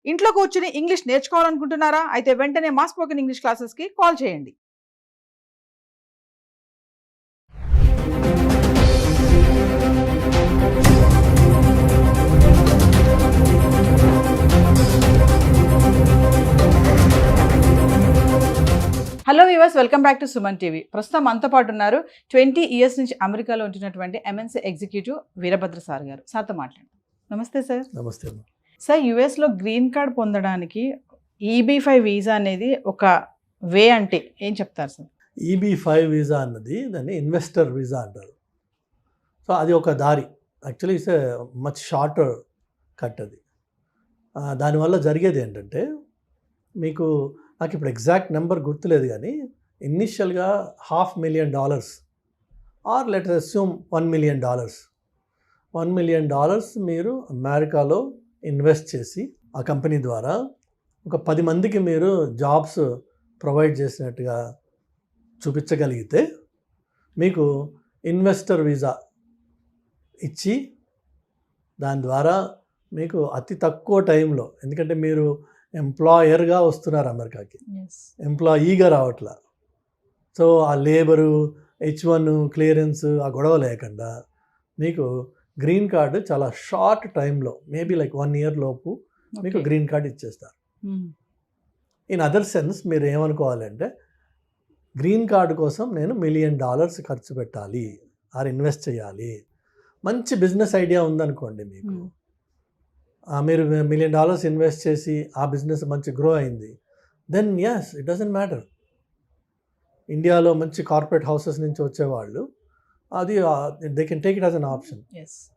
ఇంట్లో కూర్చుని ఇంగ్లీష్ నేర్చుకోవాలనుకుంటున్నారా? అయితే వెంటనే మా స్పోకెన్ ఇంగ్లీష్ క్లాసెస్‌కి కాల్ చేయండి. Hello viewers, welcome back to Suman TV. ప్రస్తుతం మనతో పాటు ఉన్నారు 20 ఇయర్స్ నుంచి అమెరికాలో ఉంటున్నటువంటి ఎంఎన్సీ ఎగ్జిక్యూటివ్ వీరభద్ర సార్ గారు. సార్తో మాట్లాడండి. నమస్తే సార్. నమస్తే. సార్, యుఎస్లో గ్రీన్ కార్డ్ పొందడానికి EB-5 వీసా అనేది ఒక వే అంటే ఏం చెప్తారు సార్? EB-5 వీసా అన్నది దాన్ని ఇన్వెస్టర్ వీసా అంటారు. సో అది ఒక దారి. Actually it's much shorter cut అది. దానివల్ల జరిగేది ఏంటంటే, మీకు నాకు ఇప్పుడు ఎగ్జాక్ట్ నెంబర్ గుర్తులేదు కానీ ఇనిషియల్గా $500,000 are let's assume $1 million $1 million మీరు అమెరికాలో ఇన్వెస్ట్ చేసి ఆ కంపెనీ ద్వారా ఒక 10 మందికి మీరు జాబ్స్ ప్రొవైడ్ చేసినట్టుగా చూపించగలిగితే మీకు ఇన్వెస్టర్ వీసా ఇచ్చి దాని ద్వారా మీకు అతి తక్కువ టైంలో, ఎందుకంటే మీరు ఎంప్లాయర్గా వస్తున్నారు అమెరికాకి, ఎంప్లాయీగా రావట్లా. సో ఆ లేబరు, H1 క్లియరెన్స్, ఆ గొడవ లేకుండా మీకు గ్రీన్ కార్డు చాలా షార్ట్ టైంలో, మేబీ లైక్ 1 year లోపు మీకు గ్రీన్ కార్డ్ ఇచ్చేస్తారు. ఇన్ అదర్ సెన్స్ మీరు ఏమనుకోవాలంటే, గ్రీన్ కార్డు కోసం నేను $1 million ఖర్చు పెట్టాలి ఆర్ ఇన్వెస్ట్ చేయాలి. మంచి బిజినెస్ ఐడియా ఉందనుకోండి మీకు, మీరు $1 million ఇన్వెస్ట్ చేసి ఆ బిజినెస్ మంచి గ్రో అయింది, then yes it doesn't matter. ఇండియాలో మంచి కార్పొరేట్ హౌసెస్ నుంచి వచ్చేవాళ్ళు అది they can take it as an option.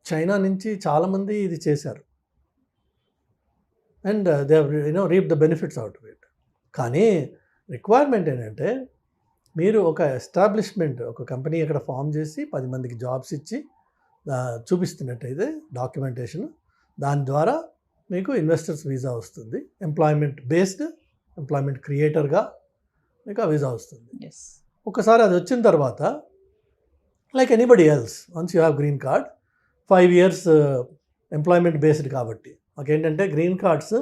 China నుంచి చాలామంది ఇది చేశారు and they reap the benefits out of it. కానీ రిక్వైర్మెంట్ ఏంటంటే, మీరు ఒక ఎస్టాబ్లిష్మెంట్, ఒక కంపెనీ ఇక్కడ ఫామ్ చేసి 10 మందికి జాబ్స్ ఇచ్చి చూపిస్తున్నట్టయితే డాక్యుమెంటేషన్, దాని ద్వారా మీకు ఇన్వెస్టర్స్ వీసా వస్తుంది. ఎంప్లాయ్మెంట్ బేస్డ్, ఎంప్లాయ్మెంట్ క్రియేటర్గా మీకు ఆ వీసా వస్తుంది. ఒకసారి అది వచ్చిన తర్వాత, like anybody else, once you have green card, 5 years employment based కాబట్టి మాకేంటంటే green cards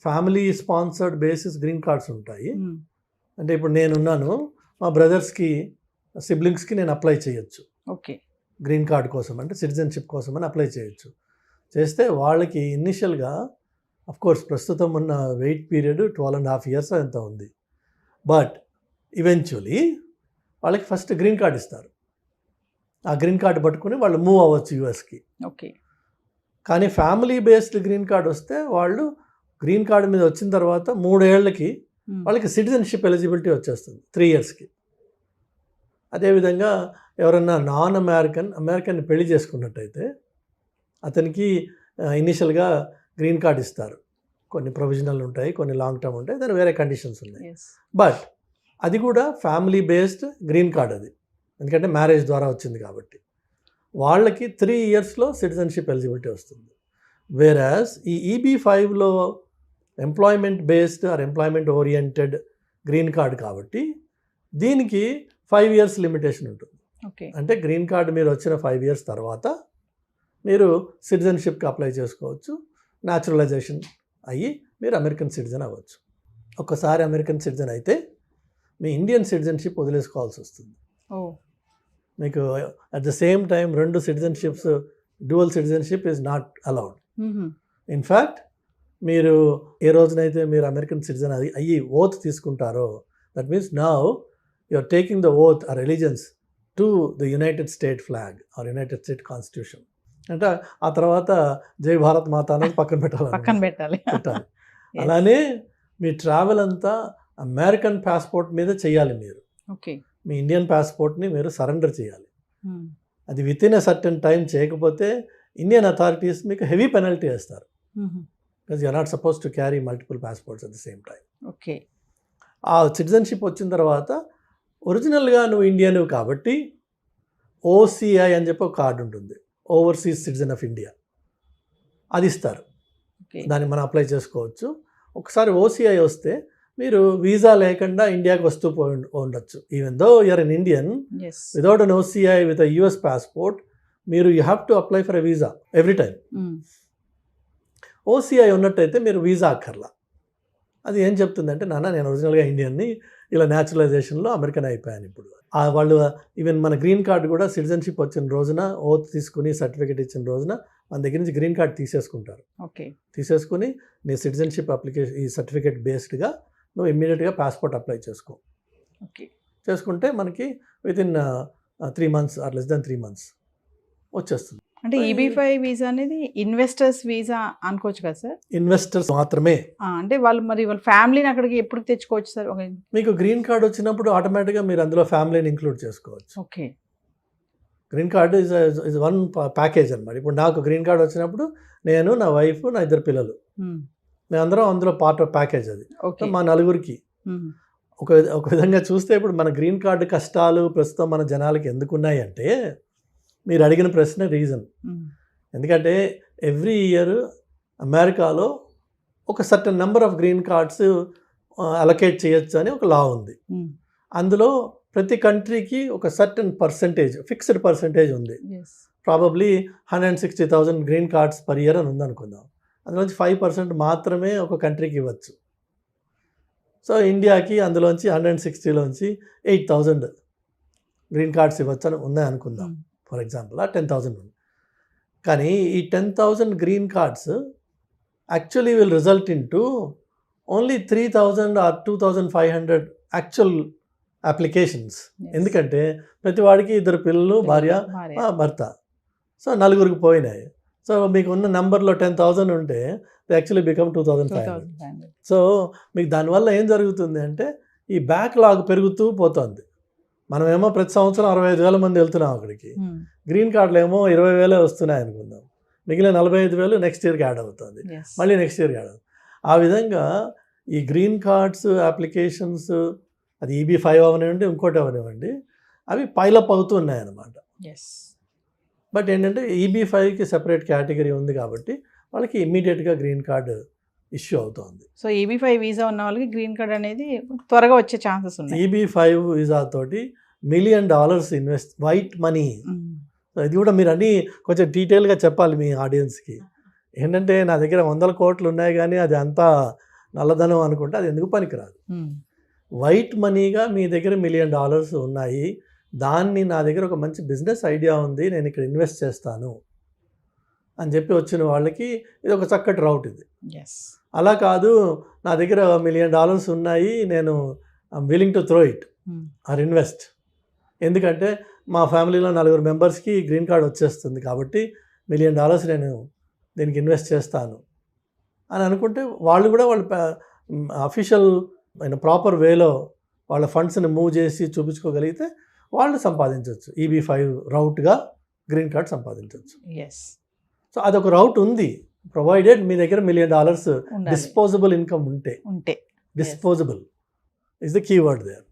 family sponsored basis green cards ఉంటాయి. అంటే ఇప్పుడు నేనున్నాను, మా బ్రదర్స్కి, సిబ్లింగ్స్కి నేను అప్లై చేయొచ్చు. ఓకే, గ్రీన్ కార్డ్ కోసం, అంటే సిటిజన్షిప్ కోసం అని అప్లై చేయొచ్చు. చేస్తే వాళ్ళకి ఇనిషియల్గా అఫ్కోర్స్ ప్రస్తుతం ఉన్న వెయిట్ పీరియడ్ 12.5 years ఎంత ఉంది, బట్ ఈవెన్చువలీ వాళ్ళకి ఫస్ట్ గ్రీన్ కార్డ్ ఇస్తారు. ఆ గ్రీన్ కార్డు పట్టుకుని వాళ్ళు మూవ్ అవ్వచ్చు యూఎస్కి. ఓకే. కానీ ఫ్యామిలీ బేస్డ్ గ్రీన్ కార్డ్ వస్తే వాళ్ళు గ్రీన్ కార్డు మీద వచ్చిన తర్వాత 3 ఏళ్ళకి వాళ్ళకి సిటిజన్షిప్ ఎలిజిబిలిటీ వచ్చేస్తుంది, 3 yearsకి. అదేవిధంగా ఎవరన్నా నాన్ అమెరికన్ పెళ్లి చేసుకున్నట్టయితే అతనికి ఇనిషియల్గా గ్రీన్ కార్డ్ ఇస్తారు. కొన్ని ప్రొవిజనల్ ఉంటాయి, కొన్ని లాంగ్ టర్మ్ ఉంటాయి, దాని వేరే కండిషన్స్ ఉన్నాయి. బట్ అది కూడా ఫ్యామిలీ బేస్డ్ గ్రీన్ కార్డ్ అది, ఎందుకంటే మ్యారేజ్ ద్వారా వచ్చింది కాబట్టి వాళ్ళకి 3 yearsలో సిటిజన్షిప్ ఎలిజిబిలిటీ వస్తుంది. వేరాస్ ఈ EB-5లో employment based or employment oriented green card కాబట్టి దీనికి 5 years లిమిటేషన్ ఉంటుంది. అంటే గ్రీన్ కార్డ్ మీరు వచ్చిన 5 years తర్వాత మీరు సిటిజన్షిప్కి అప్లై చేసుకోవచ్చు, న్యాచురలైజేషన్ అయ్యి మీరు అమెరికన్ సిటిజన్ అవ్వచ్చు. ఒక్కసారి అమెరికన్ సిటిజన్ అయితే మీ ఇండియన్ సిటిజన్షిప్ వదిలేసుకోవాల్సి వస్తుంది. మీకు at the same time 2 citizenships, dual citizenship is not allowed. In fact మీరు ఏ రోజునైతే మీరు అమెరికన్ సిటిజన్ అయ్యి ఓత్ తీసుకుంటారో, that means now you are taking the oath or allegiance to the United State flag or United State constitution. అంటే ఆ తర్వాత జై భారత్ మాత అనేది పక్కన పెట్టాలి. అలానే మీ ట్రావెల్ అంతా అమెరికన్ పాస్పోర్ట్ మీద చేయాలి. మీరు మీ ఇండియన్ పాస్పోర్ట్ని మీరు సరెండర్ చేయాలి. అది within a certain time చేయకపోతే ఇండియన్ అథారిటీస్ మీకు హెవీ పెనల్టీ వేస్తారు. Because you are not suppose to carry multiple passports at the same time. ఆ సిటిజన్షిప్ వచ్చిన తర్వాత ఒరిజినల్గా నువ్వు ఇండియన్ కాబట్టి OCI అని చెప్పి ఒక కార్డు ఉంటుంది, ఓవర్సీస్ సిటిజన్ ఆఫ్ ఇండియా, అది ఇస్తారు. దాన్ని మనం అప్లై చేసుకోవచ్చు. ఒకసారి OCI వస్తే మీరు వీసా లేకుండా ఇండియాకి వస్తూ ఉండొచ్చు. Even though you're an Indian, without an OCI with a US passport, మీరు you have to apply for a visa every time. OCI ఉన్నట్టయితే మీరు వీసా అక్కర్లా. అది ఏం చెప్తుందంటే, నాన్న నేను ఒరిజినల్గా ఇండియన్ని, ఇలా న్యాచురలైజేషన్లో అమెరికన్ అయిపోయాను ఇప్పుడు. వాళ్ళు ఈవెన్ మన గ్రీన్ కార్డు కూడా సిటిజన్షిప్ వచ్చిన రోజున ఓత్ తీసుకుని సర్టిఫికేట్ ఇచ్చిన రోజున మన దగ్గర నుంచి గ్రీన్ కార్డ్ తీసేసుకుంటారు. ఓకే. తీసేసుకుని నీ సిటిజన్షిప్ అప్లికేషన్ ఈ సర్టిఫికేట్ బేస్డ్గా నువ్వు ఇమ్మీడియట్గా పాస్పోర్ట్ అప్లై చేసుకో. ఓకే. చేసుకుంటే మనకి within 3 months or less than 3 months వచ్చేస్తుంది. అంటే EB-5 వీసా అనేది ఇన్వెస్టర్స్ వీసా అనుకోవచ్చు కదా సార్? ఇన్వెస్టర్స్ మాత్రమే. అంటే వాళ్ళ ఫ్యామిలీని అక్కడికి ఎప్పుడు తెచ్చుకోవచ్చు సార్? మీకు గ్రీన్ కార్డ్ వచ్చినప్పుడు ఆటోమేటిక్గా మీరు అందులో ఫ్యామిలీని ఇంక్లూడ్ చేసుకోవచ్చు. Okay. Green card is one package అనమాట. ఇప్పుడు నాకు గ్రీన్ కార్డ్ వచ్చినప్పుడు నేను, నా వైఫ్, నా 2 పిల్లలు, మేమందరం అందులో పార్ట్ ఆఫ్ ప్యాకేజ్ అది. మా నలుగురికి ఒక విధంగా చూస్తే ఇప్పుడు మన గ్రీన్ కార్డు కష్టాలు ప్రస్తుతం మన జనాలకి ఎందుకు ఉన్నాయి అంటే, మీరు అడిగిన ప్రశ్న రీజన్. ఎందుకంటే ఎవ్రీ ఇయర్ అమెరికాలో ఒక certain number of green cards allocate చేయొచ్చు అని ఒక లా ఉంది. అందులో ప్రతి కంట్రీకి ఒక సర్టన్ పర్సంటేజ్, ఫిక్స్డ్ పర్సంటేజ్ ఉంది. Probably 160,000 green cards per year అని ఉందనుకుందాం. అందులోంచి 5% మాత్రమే ఒక కంట్రీకి ఇవ్వచ్చు. సో ఇండియాకి అందులోంచి 160లోంచి 8,000 గ్రీన్ కార్డ్స్ ఇవ్వచ్చు అని ఉన్నాయి అనుకుందాం. ఫర్ ఎగ్జాంపుల్ 10,000 ఉంది. కానీ ఈ 10,000 green cards actually will result into only 3,000 or 2,500 actual applications. ఎందుకంటే ప్రతి వాడికి 2 పిల్లలు, భార్య, భర్త. సో 4గురికి పోయినాయి. సో మీకు ఉన్న నెంబర్లో 10,000 ఉంటే యాక్చువల్లీ బికమ్ 2,500. సో మీకు దానివల్ల ఏం జరుగుతుంది అంటే ఈ బ్యాక్లాగ్ పెరుగుతూ పోతుంది. మనమేమో ప్రతి సంవత్సరం 65,000 మంది వెళ్తున్నాం అక్కడికి. గ్రీన్ కార్డులు ఏమో 20,000 వస్తున్నాయి అనుకుందాం. మిగిలిన 45,000 నెక్స్ట్ ఇయర్కి యాడ్ అవుతుంది, మళ్ళీ నెక్స్ట్ ఇయర్కి యాడ్ అవుతుంది. ఆ విధంగా ఈ గ్రీన్ కార్డ్స్ అప్లికేషన్స్, అది EB-5 అవనివ్వండి, ఇంకోటి అవనివ్వండి, అవి పైలప్ అవుతూ ఉన్నాయన్నమాట. బట్ ఏంటంటే EB-5కి సెపరేట్ కేటగిరీ ఉంది కాబట్టి వాళ్ళకి ఇమ్మీడియట్గా గ్రీన్ కార్డు ఇష్యూ అవుతుంది. సో EB-5 వీసా ఉన్న వాళ్ళకి గ్రీన్ కార్డ్ అనేది త్వరగా వచ్చే ఛాన్సెస్ ఉన్నాయి. EB-5 వీసా తోటి $1 million ఇన్వెస్ట్, వైట్ మనీ. ఇది కూడా మీరు అన్నీ కొంచెం డీటెయిల్గా చెప్పాలి మీ ఆడియన్స్కి. ఏంటంటే నా దగ్గర 100 కోట్లు ఉన్నాయి కానీ అది అంతా నల్లధనం అనుకుంటే అది ఎందుకు పనికిరాదు. వైట్ మనీగా మీ దగ్గర $1 million ఉన్నాయి, దాన్ని నా దగ్గర ఒక మంచి బిజినెస్ ఐడియా ఉంది, నేను ఇక్కడ ఇన్వెస్ట్ చేస్తాను అని చెప్పి వచ్చిన వాళ్ళకి ఇది ఒక చక్కటి రౌట్ ఇది. అలా కాదు, నా దగ్గర $1 million ఉన్నాయి, నేను I'm willing to throw it or invest, ఎందుకంటే మా ఫ్యామిలీలో 4 మెంబర్స్కి గ్రీన్ కార్డ్ వచ్చేస్తుంది కాబట్టి $1 million నేను దీనికి ఇన్వెస్ట్ చేస్తాను అని అనుకుంటే వాళ్ళు కూడా వాళ్ళు అఫీషియల్ ప్రాపర్ వేలో వాళ్ళ ఫండ్స్ని మూవ్ చేసి చూపించుకోగలిగితే వాళ్ళు సంపాదించవచ్చు. EB-5 రౌట్గా గ్రీన్ కార్డ్ సంపాదించవచ్చు. సో అదొక రౌట్ ఉంది, ప్రొవైడెడ్ మీ దగ్గర $1 million డిస్పోజబుల్ ఇన్కమ్ ఉంటే. Disposable is the keyword there.